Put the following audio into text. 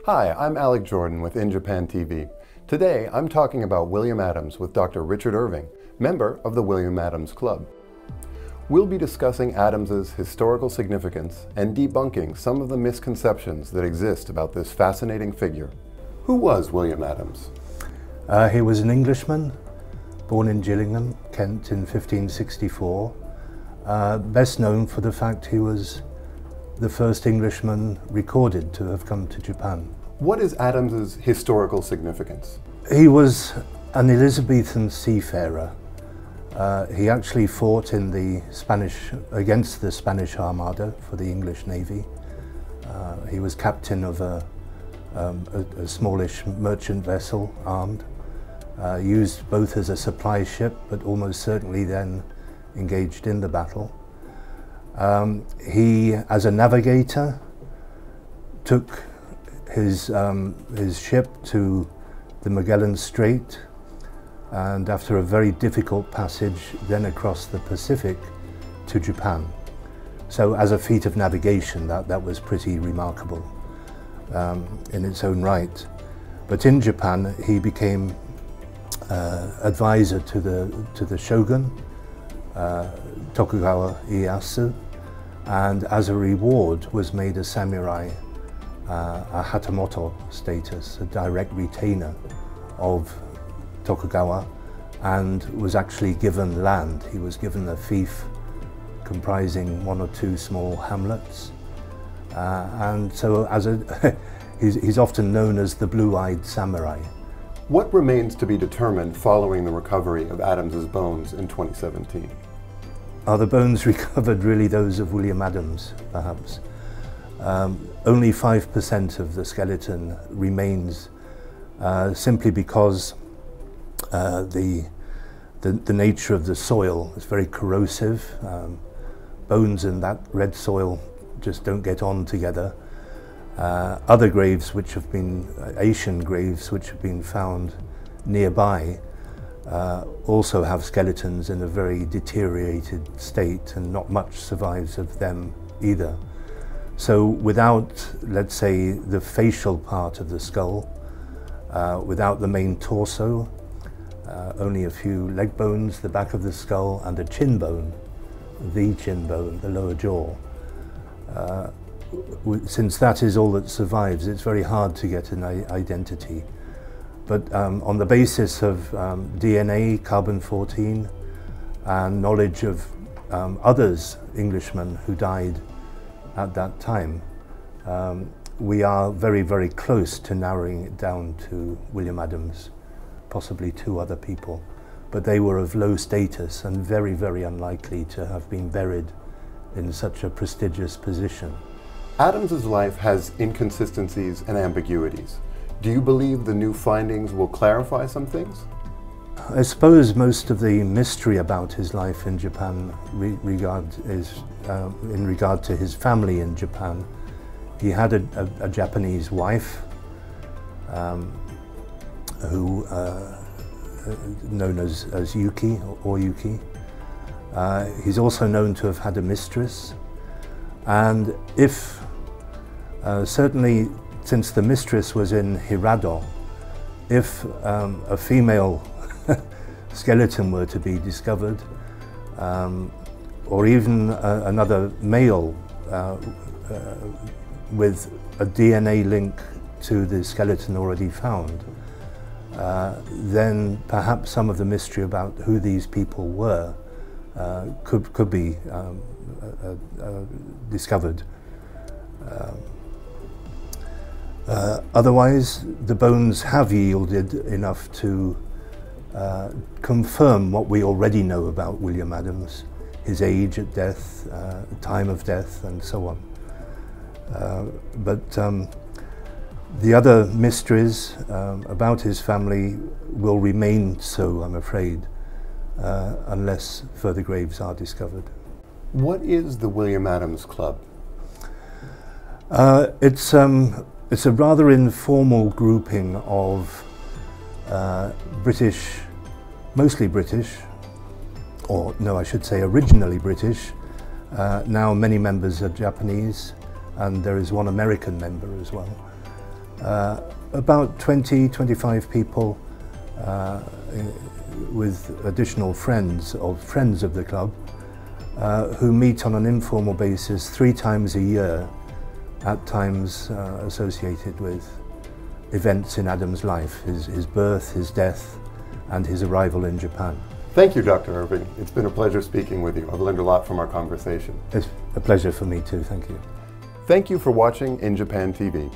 Hi, I'm Alec Jordan with In Japan TV. Today, I'm talking about William Adams with Dr. Richard Irving, member of the William Adams Club. We'll be discussing Adams's historical significance and debunking some of the misconceptions that exist about this fascinating figure. Who was William Adams? He was an Englishman, born in Gillingham, Kent in 1564. Best known for the fact he was the first Englishman recorded to have come to Japan. What is Adams's historical significance? He was an Elizabethan seafarer. He actually fought in the against the Spanish Armada for the English Navy. He was captain of a smallish merchant vessel, armed, used both as a supply ship, but almost certainly then engaged in the battle. He, as a navigator, took his ship to the Magellan Strait, and after a very difficult passage, then across the Pacific to Japan. So as a feat of navigation, that was pretty remarkable in its own right. But in Japan, he became advisor to the shogun, Tokugawa Ieyasu, and as a reward was made a samurai, a hatamoto status, a direct retainer of Tokugawa, and was actually given land. He was given a fief comprising one or two small hamlets, and so he's often known as the blue-eyed samurai. What remains to be determined following the recovery of Adams's bones in 2017? Are the bones recovered really those of William Adams, perhaps? Only 5% of the skeleton remains, simply because the nature of the soil is very corrosive. Bones in that red soil just don't get on together. Other graves which have been, Asian graves which have been found nearby, also have skeletons in a very deteriorated state, and not much survives of them either. So without, let's say, the facial part of the skull, without the main torso, only a few leg bones, the back of the skull, and a chin bone, the lower jaw. Since that is all that survives, it's very hard to get an identity. But on the basis of DNA, carbon-14, and knowledge of others, Englishmen who died at that time, we are very, very close to narrowing it down to William Adams, possibly two other people. But they were of low status and very, very unlikely to have been buried in such a prestigious position. Adams's life has inconsistencies and ambiguities. Do you believe the new findings will clarify some things? I suppose most of the mystery about his life in Japan in regard to his family in Japan. He had a Japanese wife who known as Yuki or Yuki. He's also known to have had a mistress, and if certainly since the mistress was in Hirado, if a female skeleton were to be discovered, or even another male with a DNA link to the skeleton already found, then perhaps some of the mystery about who these people were could be discovered. Otherwise, the bones have yielded enough to confirm what we already know about William Adams, his age at death, time of death, and so on. But the other mysteries about his family will remain so, I'm afraid, unless further graves are discovered. What is the William Adams Club? It's a rather informal grouping of British, mostly British, or no, I should say originally British. Now many members are Japanese, and there is one American member as well. About 20-25 people with additional friends of the club who meet on an informal basis 3 times a year at times associated with events in Adam's life, his birth, his death, and his arrival in Japan. Thank you, Dr. Irving. It's been a pleasure speaking with you. I've learned a lot from our conversation. It's a pleasure for me too, thank you. Thank you for watching In Japan TV.